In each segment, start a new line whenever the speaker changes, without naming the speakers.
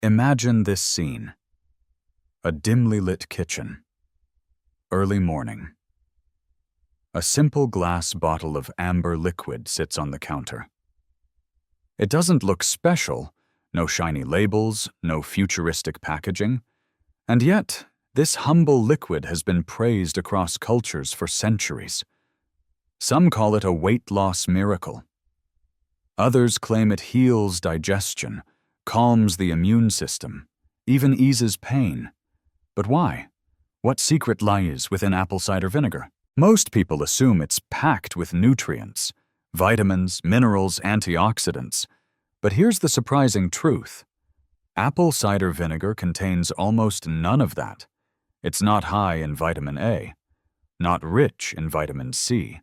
Imagine this scene. A dimly lit kitchen. Early morning. A simple glass bottle of amber liquid sits on the counter. It doesn't look special, no shiny labels, no futuristic packaging, and yet this humble liquid has been praised across cultures for centuries. Some call it a weight loss miracle. Others claim it heals digestion, calms the immune system, even eases pain. But why? What secret lies within apple cider vinegar? Most people assume it's packed with nutrients, vitamins, minerals, antioxidants. But here's the surprising truth. Apple cider vinegar contains almost none of that. It's not high in vitamin A, not rich in vitamin C.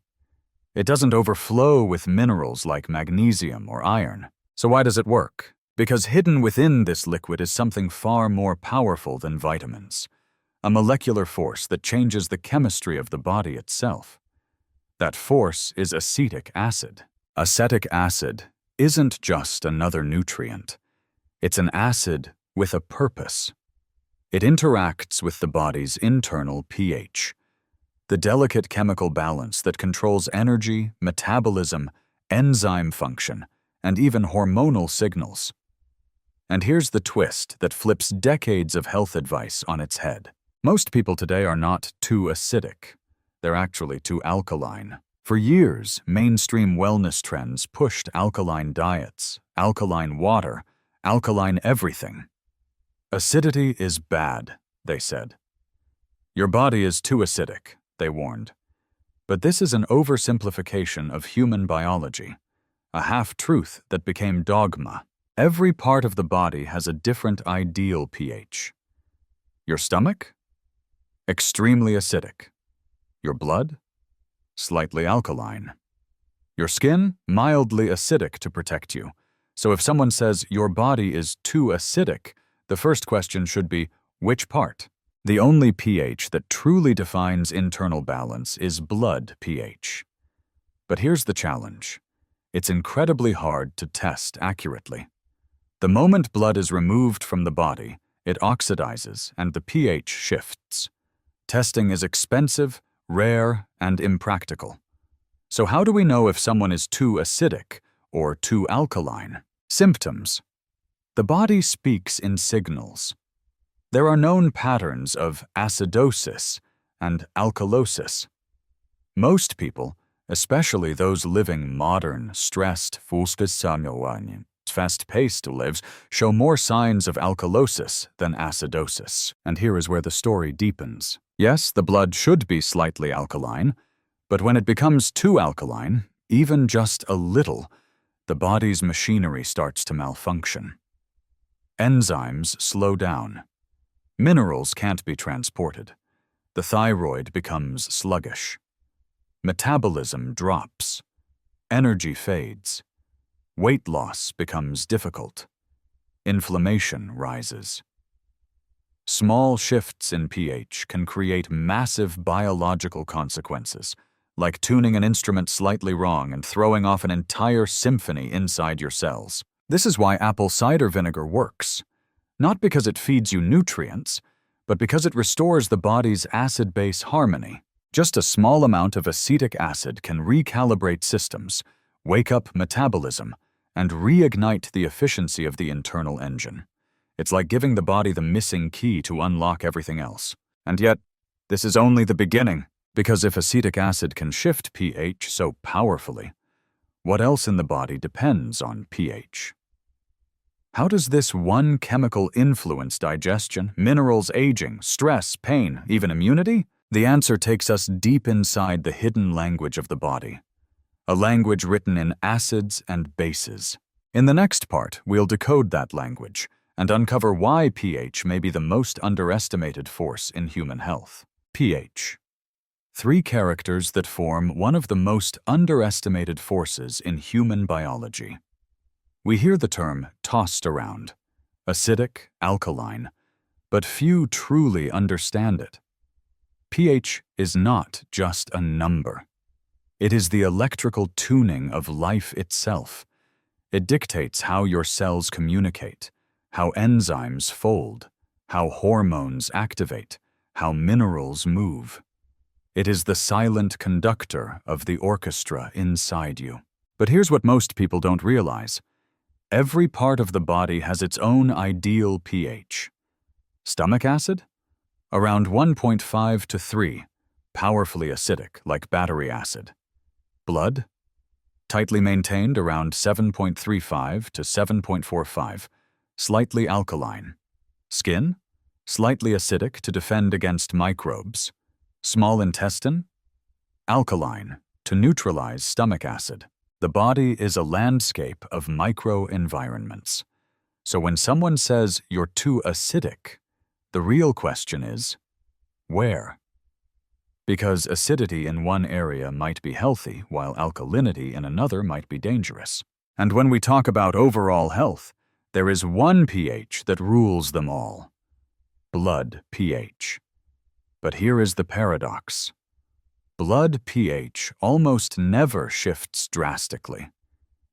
It doesn't overflow with minerals like magnesium or iron. So why does it work? Because hidden within this liquid is something far more powerful than vitamins. A molecular force that changes the chemistry of the body itself. That force is acetic acid. Acetic acid isn't just another nutrient. It's an acid with a purpose. It interacts with the body's internal pH, the delicate chemical balance that controls energy, metabolism, enzyme function, and even hormonal signals. And here's the twist that flips decades of health advice on its head. Most people today are not too acidic. They're actually too alkaline. For years, mainstream wellness trends pushed alkaline diets, alkaline water, alkaline everything. Acidity is bad, they said. Your body is too acidic, they warned. But this is an oversimplification of human biology, a half-truth that became dogma. Every part of the body has a different ideal pH. Your stomach? Extremely acidic. Your blood? Slightly alkaline. Your skin? Mildly acidic to protect you. So if someone says your body is too acidic, the first question should be, which part? The only pH that truly defines internal balance is blood pH. But here's the challenge. It's incredibly hard to test accurately. The moment blood is removed from the body, it oxidizes and the pH shifts. Testing is expensive, rare, and impractical. So how do we know if someone is too acidic or too alkaline? Symptoms. The body speaks in signals. There are known patterns of acidosis and alkalosis. Most people, especially those living modern, stressed, fast-paced lives, show more signs of alkalosis than acidosis. And here is where the story deepens. Yes, the blood should be slightly alkaline, but when it becomes too alkaline, even just a little, the body's machinery starts to malfunction. Enzymes slow down. Minerals can't be transported. The thyroid becomes sluggish. Metabolism drops. Energy fades. Weight loss becomes difficult. Inflammation rises. Small shifts in pH can create massive biological consequences, like tuning an instrument slightly wrong and throwing off an entire symphony inside your cells. This is why apple cider vinegar works. Not because it feeds you nutrients, but because it restores the body's acid-base harmony. Just a small amount of acetic acid can recalibrate systems, wake up metabolism, and reignite the efficiency of the internal engine. It's like giving the body the missing key to unlock everything else. And yet, this is only the beginning, because if acetic acid can shift pH so powerfully, what else in the body depends on pH? How does this one chemical influence digestion, minerals, aging, stress, pain, even immunity? The answer takes us deep inside the hidden language of the body. A language written in acids and bases. In the next part, we'll decode that language and uncover why pH may be the most underestimated force in human health. pH. 3 characters that form one of the most underestimated forces in human biology. We hear the term tossed around, acidic, alkaline, but few truly understand it. pH is not just a number. It is the electrical tuning of life itself. It dictates how your cells communicate, how enzymes fold, how hormones activate, how minerals move. It is the silent conductor of the orchestra inside you. But here's what most people don't realize. Every part of the body has its own ideal pH. Stomach acid? Around 1.5 to 3, powerfully acidic like battery acid. Blood? Tightly maintained around 7.35 to 7.45, slightly alkaline. Skin? Slightly acidic to defend against microbes. Small intestine? Alkaline to neutralize stomach acid. The body is a landscape of microenvironments. So when someone says you're too acidic, the real question is, where? Because acidity in one area might be healthy, while alkalinity in another might be dangerous. And when we talk about overall health, there is one pH that rules them all: blood pH. But here is the paradox. Blood pH almost never shifts drastically.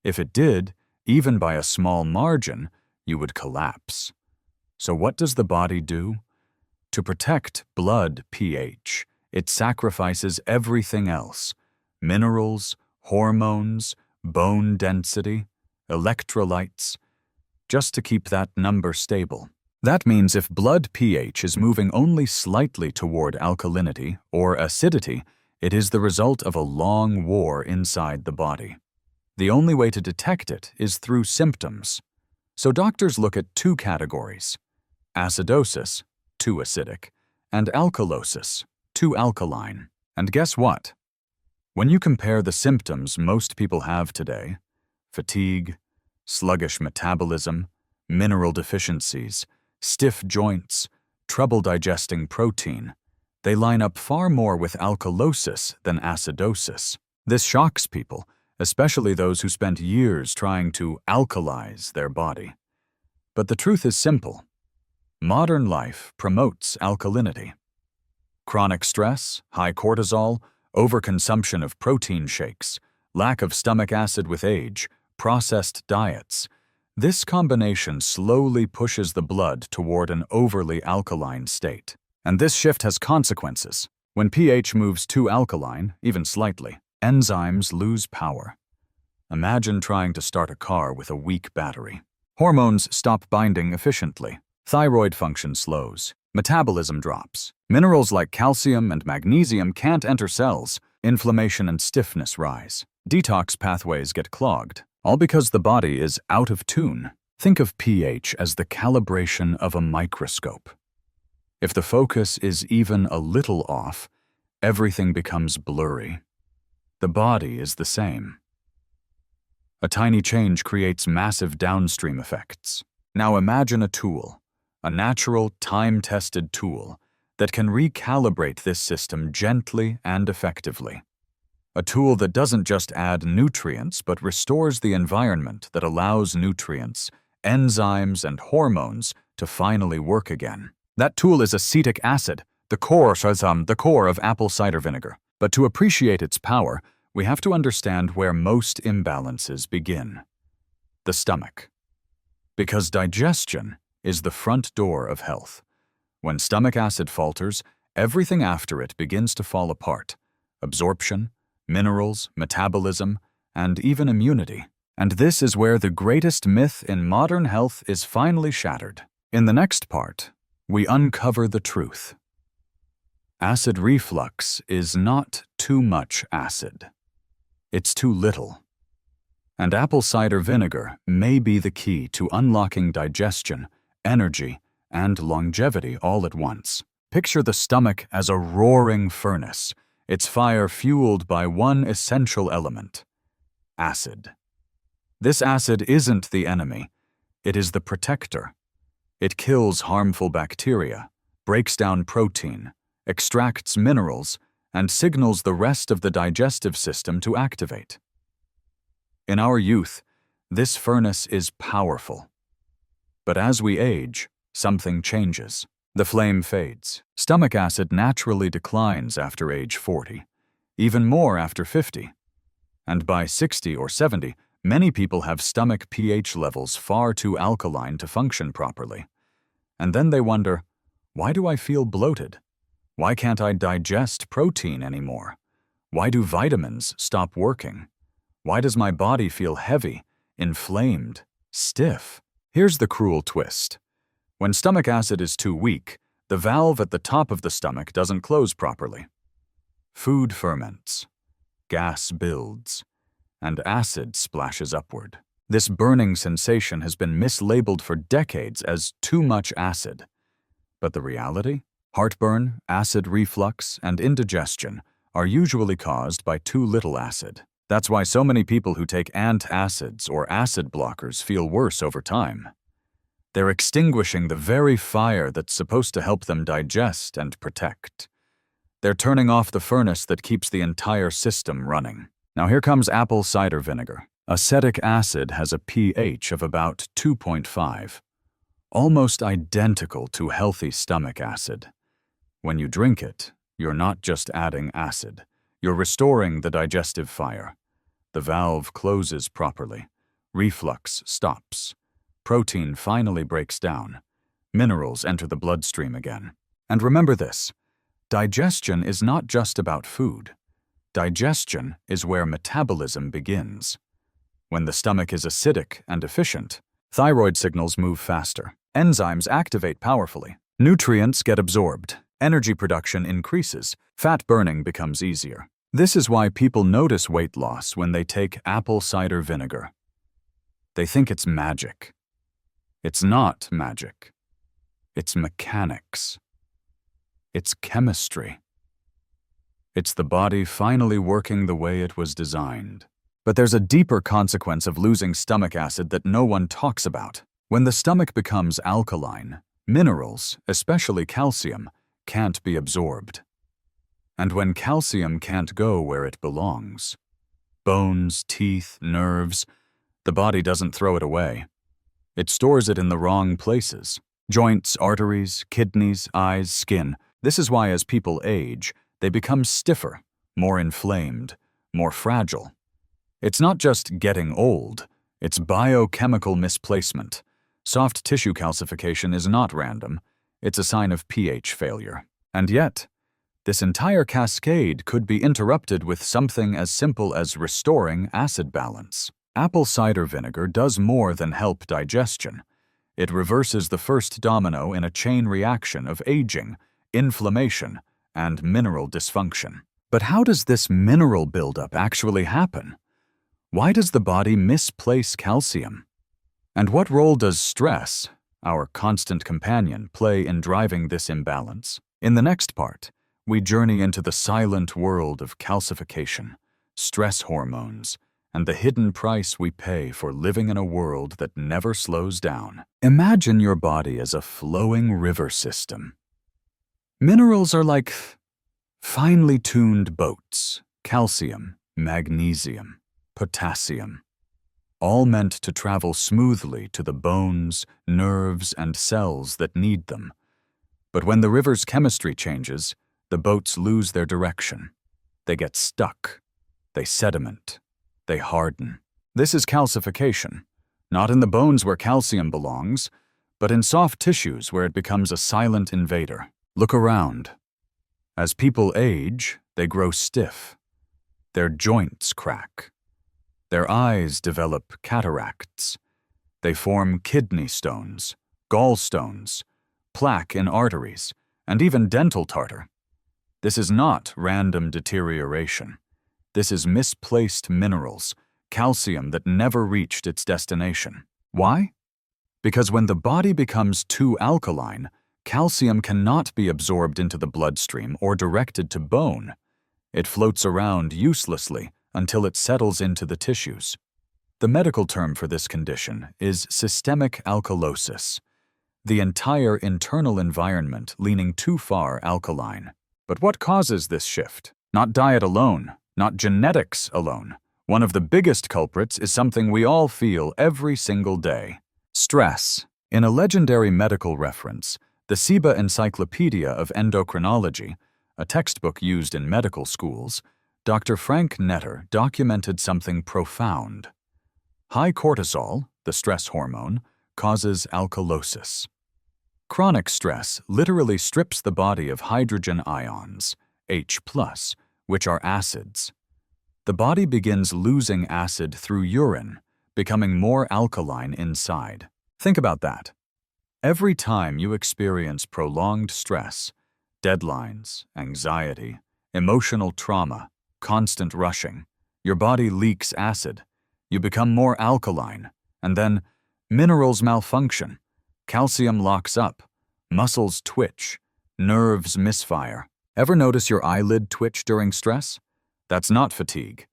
If it did, even by a small margin, you would collapse. So what does the body do? To protect blood pH, it sacrifices everything else: minerals, hormones, bone density, electrolytes, just to keep that number stable. That means if blood pH is moving only slightly toward alkalinity or acidity, it is the result of a long war inside the body. The only way to detect it is through symptoms. So doctors look at two categories: acidosis, too acidic, and alkalosis, too alkaline. And guess what? When you compare the symptoms most people have today, fatigue, sluggish metabolism, mineral deficiencies, stiff joints, trouble digesting protein, they line up far more with alkalosis than acidosis. This shocks people, especially those who spent years trying to alkalize their body. But the truth is simple. Modern life promotes alkalinity. Chronic stress, high cortisol, overconsumption of protein shakes, lack of stomach acid with age, processed diets. This combination slowly pushes the blood toward an overly alkaline state. And this shift has consequences. When pH moves too alkaline, even slightly, enzymes lose power. Imagine trying to start a car with a weak battery. Hormones stop binding efficiently. Thyroid function slows. Metabolism drops. Minerals like calcium and magnesium can't enter cells. Inflammation and stiffness rise. Detox pathways get clogged, all because the body is out of tune. Think of pH as the calibration of a microscope. If the focus is even a little off, everything becomes blurry. The body is the same. A tiny change creates massive downstream effects. Now imagine a tool, a natural, time-tested tool that can recalibrate this system gently and effectively. A tool that doesn't just add nutrients but restores the environment that allows nutrients, enzymes, and hormones to finally work again. That tool is acetic acid, the core of apple cider vinegar. But to appreciate its power, we have to understand where most imbalances begin: the stomach. Because digestion is the front door of health. When stomach acid falters, everything after it begins to fall apart: absorption, minerals, metabolism, and even immunity. And this is where the greatest myth in modern health is finally shattered. In the next part, we uncover the truth. Acid reflux is not too much acid. It's too little. And apple cider vinegar may be the key to unlocking digestion, energy, and longevity all at once. Picture the stomach as a roaring furnace, its fire fueled by one essential element: acid. This acid isn't the enemy, it is the protector. It kills harmful bacteria, breaks down protein, extracts minerals, and signals the rest of the digestive system to activate. In our youth, this furnace is powerful. But as we age, something changes. The flame fades. Stomach acid naturally declines after age 40, even more after 50. And by 60 or 70, Many people have stomach pH levels far too alkaline to function properly. And then they wonder, why do I feel bloated? Why can't I digest protein anymore? Why do vitamins stop working? Why does my body feel heavy, inflamed, stiff? Here's the cruel twist. When stomach acid is too weak, the valve at the top of the stomach doesn't close properly. Food ferments, gas builds, and acid splashes upward. This burning sensation has been mislabeled for decades as too much acid. But the reality? Heartburn, acid reflux, and indigestion are usually caused by too little acid. That's why so many people who take antacids or acid blockers feel worse over time. They're extinguishing the very fire that's supposed to help them digest and protect. They're turning off the furnace that keeps the entire system running. Now here comes apple cider vinegar. Acetic acid has a pH of about 2.5, almost identical to healthy stomach acid. When you drink it, you're not just adding acid. You're restoring the digestive fire. The valve closes properly. Reflux stops. Protein finally breaks down. Minerals enter the bloodstream again. And remember this, digestion is not just about food. Digestion is where metabolism begins. When the stomach is acidic and deficient, thyroid signals move faster. Enzymes activate powerfully. Nutrients get absorbed. Energy production increases. Fat burning becomes easier. This is why people notice weight loss when they take apple cider vinegar. They think it's magic. It's not magic. It's mechanics. It's chemistry. It's the body finally working the way it was designed. But there's a deeper consequence of losing stomach acid that no one talks about. When the stomach becomes alkaline, minerals, especially calcium, can't be absorbed. And when calcium can't go where it belongs, bones, teeth, nerves, the body doesn't throw it away. It stores it in the wrong places. Joints, arteries, kidneys, eyes, skin. This is why as people age, they become stiffer, more inflamed, more fragile. It's not just getting old, it's biochemical misplacement. Soft tissue calcification is not random, it's a sign of pH failure. And yet, this entire cascade could be interrupted with something as simple as restoring acid balance. Apple cider vinegar does more than help digestion. It reverses the first domino in a chain reaction of aging, inflammation, and mineral dysfunction. But how does this mineral buildup actually happen? Why does the body misplace calcium? And what role does stress, our constant companion, play in driving this imbalance? In the next part, we journey into the silent world of calcification, stress hormones, and the hidden price we pay for living in a world that never slows down. Imagine your body as a flowing river system. Minerals are like finely tuned boats, calcium, magnesium, potassium, all meant to travel smoothly to the bones, nerves, and cells that need them. But when the river's chemistry changes, the boats lose their direction. They get stuck. They sediment. They harden. This is calcification, not in the bones where calcium belongs, but in soft tissues where it becomes a silent invader. Look around. As people age, they grow stiff. Their joints crack. Their eyes develop cataracts. They form kidney stones, gallstones, plaque in arteries, and even dental tartar. This is not random deterioration. This is misplaced minerals, calcium that never reached its destination. Why? Because when the body becomes too alkaline, calcium cannot be absorbed into the bloodstream or directed to bone. It floats around uselessly until it settles into the tissues. The medical term for this condition is systemic alkalosis, the entire internal environment leaning too far alkaline. But what causes this shift? Not diet alone, not genetics alone. One of the biggest culprits is something we all feel every single day: stress. In a legendary medical reference, the Ciba Encyclopedia of Endocrinology, a textbook used in medical schools, Dr. Frank Netter documented something profound. High cortisol, the stress hormone, causes alkalosis. Chronic stress literally strips the body of hydrogen ions, H+, which are acids. The body begins losing acid through urine, becoming more alkaline inside. Think about that. Every time you experience prolonged stress, deadlines, anxiety, emotional trauma, constant rushing, your body leaks acid, you become more alkaline, and then minerals malfunction, calcium locks up, muscles twitch, nerves misfire. Ever notice your eyelid twitch during stress? That's not fatigue.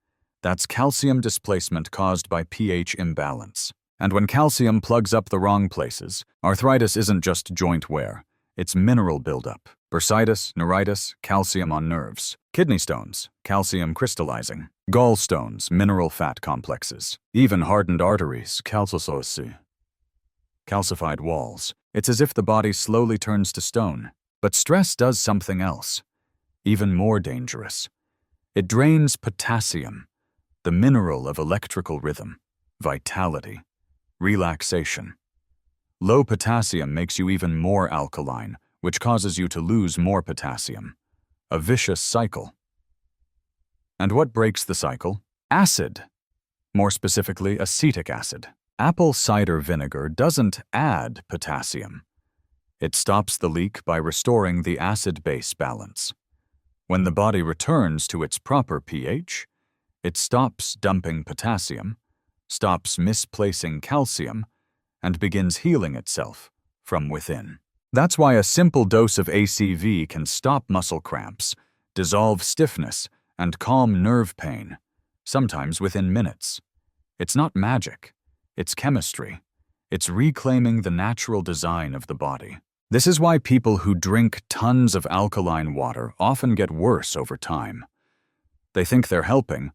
That's calcium displacement caused by pH imbalance. And when calcium plugs up the wrong places, arthritis isn't just joint wear, it's mineral buildup. Bursitis, neuritis, calcium on nerves. Kidney stones, calcium crystallizing. Gallstones, mineral fat complexes. Even hardened arteries, calcified walls. It's as if the body slowly turns to stone. But stress does something else, even more dangerous. It drains potassium, the mineral of electrical rhythm, vitality, relaxation. Low potassium makes you even more alkaline, which causes you to lose more potassium. A vicious cycle. And what breaks the cycle? Acid. More specifically, acetic acid. Apple cider vinegar doesn't add potassium. It stops the leak by restoring the acid-base balance. When the body returns to its proper pH, it stops dumping potassium, stops misplacing calcium, and begins healing itself from within. That's why a simple dose of ACV can stop muscle cramps, dissolve stiffness, and calm nerve pain, sometimes within minutes. It's not magic. It's chemistry. It's reclaiming the natural design of the body. This is why people who drink tons of alkaline water often get worse over time. They think they're helping,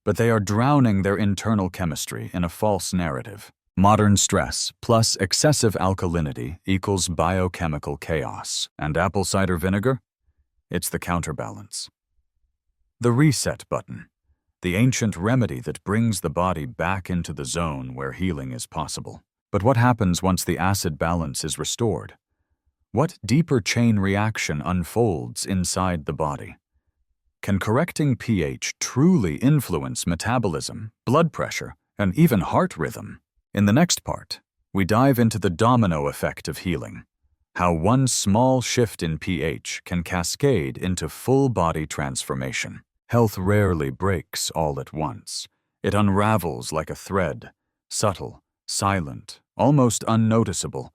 but they are drowning their internal chemistry in a false narrative. Modern stress plus excessive alkalinity equals biochemical chaos. And apple cider vinegar? It's the counterbalance. The reset button. The ancient remedy that brings the body back into the zone where healing is possible. But what happens once the acid balance is restored? What deeper chain reaction unfolds inside the body? Can correcting pH truly influence metabolism, blood pressure, and even heart rhythm? In the next part, we dive into the domino effect of healing, how one small shift in pH can cascade into full-body transformation. Health rarely breaks all at once. It unravels like a thread, subtle, silent, almost unnoticeable,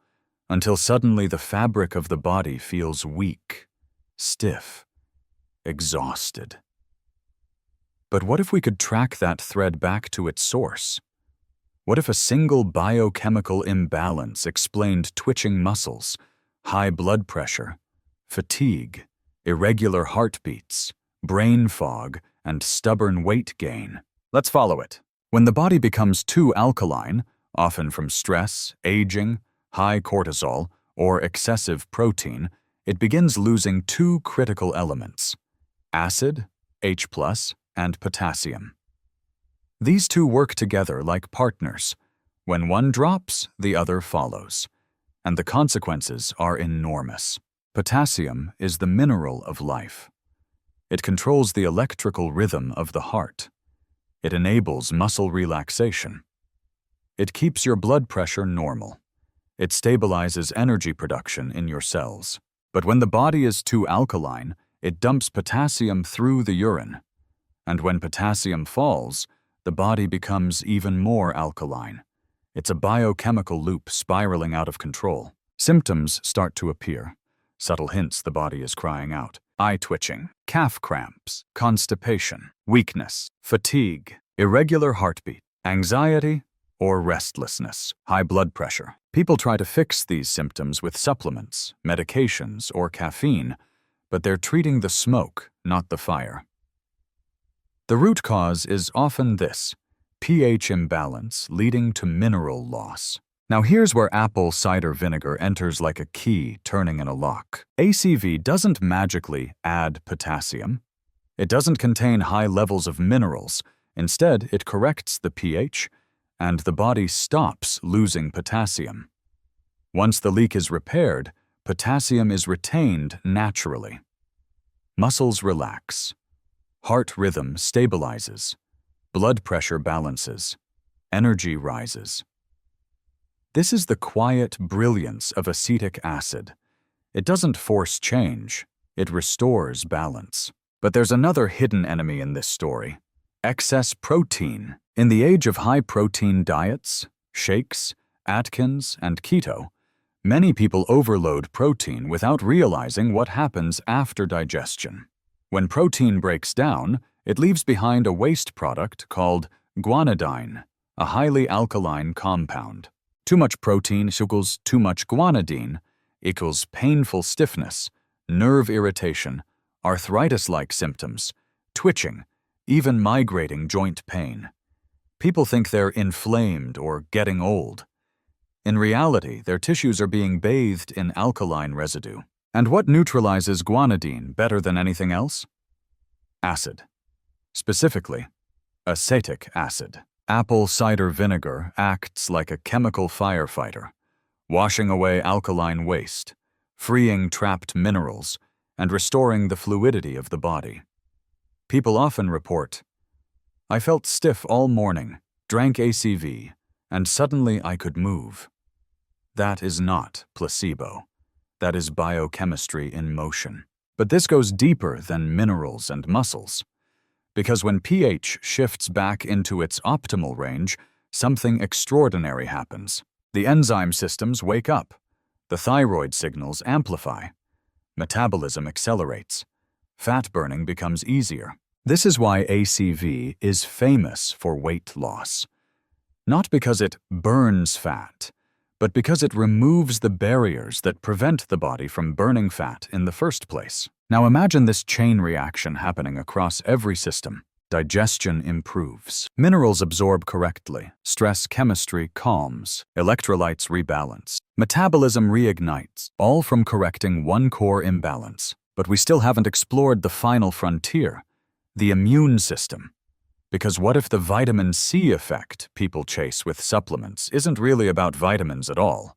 until suddenly the fabric of the body feels weak, stiff, exhausted. But what if we could track that thread back to its source? What if a single biochemical imbalance explained twitching muscles, high blood pressure, fatigue, irregular heartbeats, brain fog, and stubborn weight gain? Let's follow it. When the body becomes too alkaline, often from stress, aging, high cortisol, or excessive protein, it begins losing two critical elements: acid, H+, and potassium. These two work together like partners. When one drops, the other follows. And the consequences are enormous. Potassium is the mineral of life. It controls the electrical rhythm of the heart. It enables muscle relaxation. It keeps your blood pressure normal. It stabilizes energy production in your cells. But when the body is too alkaline, it dumps potassium through the urine. And when potassium falls, the body becomes even more alkaline. It's a biochemical loop spiraling out of control. Symptoms start to appear. Subtle hints the body is crying out. Eye twitching, calf cramps, constipation, weakness, fatigue, irregular heartbeat, anxiety, or restlessness, high blood pressure. People try to fix these symptoms with supplements, medications, or caffeine, but they're treating the smoke, not the fire. The root cause is often this: pH imbalance leading to mineral loss. Now here's where apple cider vinegar enters like a key turning in a lock. ACV doesn't magically add potassium. It doesn't contain high levels of minerals. Instead, it corrects the pH, and the body stops losing potassium. Once the leak is repaired, potassium is retained naturally. Muscles relax. Heart rhythm stabilizes. Blood pressure balances. Energy rises. This is the quiet brilliance of acetic acid. It doesn't force change, it restores balance. But there's another hidden enemy in this story: excess protein. In the age of high-protein diets, shakes, Atkins, and keto, many people overload protein without realizing what happens after digestion. When protein breaks down, it leaves behind a waste product called guanidine, a highly alkaline compound. Too much protein equals too much guanidine equals painful stiffness, nerve irritation, arthritis-like symptoms, twitching, even migrating joint pain. People think they're inflamed or getting old. In reality, their tissues are being bathed in alkaline residue. And what neutralizes guanidine better than anything else? Acid. Specifically, acetic acid. Apple cider vinegar acts like a chemical firefighter, washing away alkaline waste, freeing trapped minerals, and restoring the fluidity of the body. People often report, "I felt stiff all morning, drank ACV, and suddenly I could move." That is not placebo. That is biochemistry in motion. But this goes deeper than minerals and muscles. Because when pH shifts back into its optimal range, something extraordinary happens. The enzyme systems wake up. The thyroid signals amplify. Metabolism accelerates. Fat burning becomes easier. This is why ACV is famous for weight loss. Not because it burns fat, but because it removes the barriers that prevent the body from burning fat in the first place. Now imagine this chain reaction happening across every system. Digestion improves. Minerals absorb correctly. Stress chemistry calms. Electrolytes rebalance. Metabolism reignites, all from correcting one core imbalance. But we still haven't explored the final frontier, the immune system. Because what if the vitamin C effect people chase with supplements isn't really about vitamins at all,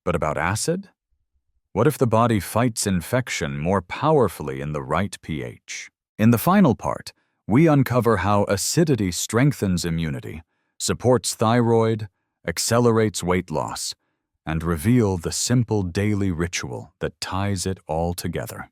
but about acid? What if the body fights infection more powerfully in the right pH? In the final part, we uncover how acidity strengthens immunity, supports thyroid, accelerates weight loss, and reveal the simple daily ritual that ties it all together.